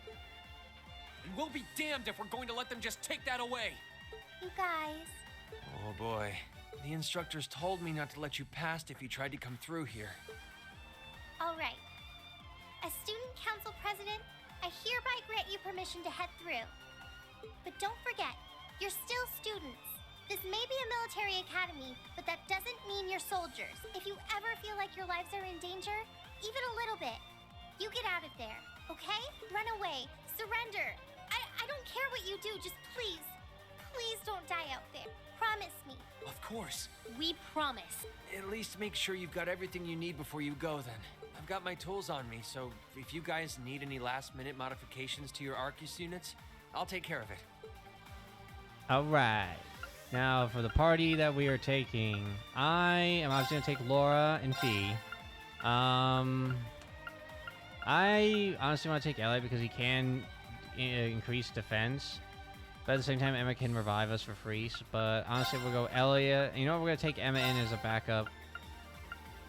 And we'll be damned if we're going to let them just take that away. You guys... Oh boy. The instructors told me not to let you past if you tried to come through here. All right. As student council president, I hereby grant you permission to head through. But don't forget, you're still students. This may be a military academy, but that doesn't mean you're soldiers. If you ever feel like your lives are in danger, even a little bit, you get out of there, okay? Run away, surrender. I don't care what you do, just please don't die out there. Promise me. Of course. We promise. At least make sure you've got everything you need before you go then. I've got my tools on me, so if you guys need any last-minute modifications to your Arcus units, I'll take care of it. Alright. Now, for the party that we are taking, I am obviously going to take Laura and Fee. I honestly want to take Elliot because he can increase defense. But at the same time, Emma can revive us for free. But honestly, we'll go Elliot. You know what? We're going to take Emma in as a backup.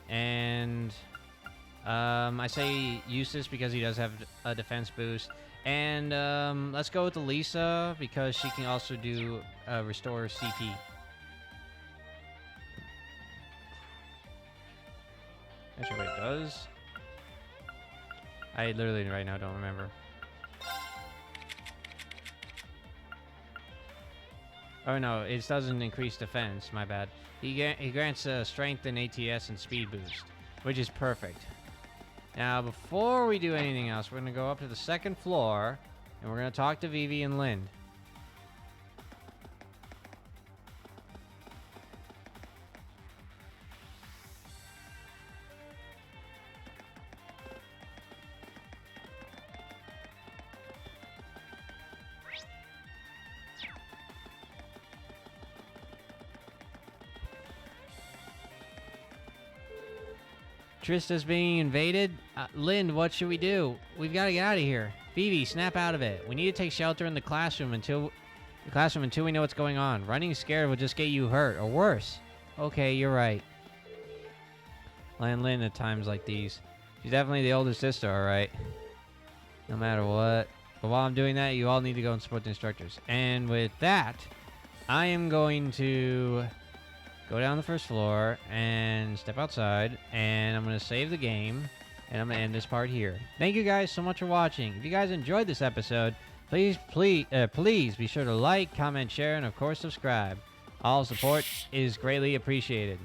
And I say Eustace because he does have a defense boost. And let's go with Elisa because she can also do restore CP. Actually, wait, it does? I literally right now don't remember. Oh no, it doesn't increase defense, my bad. He grants strength and ATS and speed boost, which is perfect. Now, before we do anything else, we're going to go up to the second floor, and we're going to talk to Vivi and Lind. Trista's being invaded. Lind, what should we do? We've got to get out of here. Vivi, snap out of it. We need to take shelter in the classroom until we know what's going on. Running scared will just get you hurt, or worse. Okay, you're right. Lind at times like these. She's definitely the older sister, alright. No matter what. But while I'm doing that, you all need to go and support the instructors. And with that, I am going to go down the first floor and step outside, and I'm going to save the game, and I'm going to end this part here. Thank you guys so much for watching. If you guys enjoyed this episode, please be sure to like, comment, share, and of course subscribe. All support is greatly appreciated.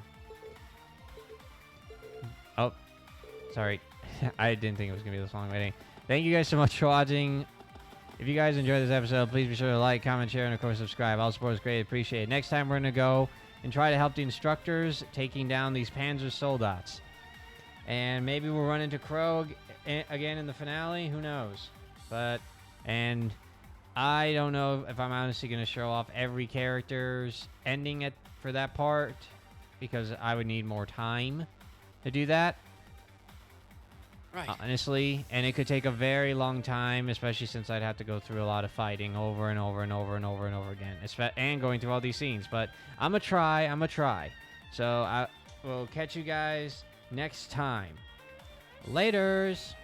Oh, sorry. I didn't think it was going to be this long waiting. Thank you guys so much for watching. If you guys enjoyed this episode, please be sure to like, comment, share, and of course subscribe. All support is greatly appreciated. Next time we're going to go and try to help the instructors taking down these Panzer Soldats. And maybe we'll run into Krog again in the finale. Who knows? And I don't know if I'm honestly going to show off every character's ending for that part, because I would need more time to do that. Right. Honestly, and it could take a very long time, especially since I'd have to go through a lot of fighting over and over and over and over and over again, and going through all these scenes. But I'm gonna try. So I will catch you guys next time. Laters.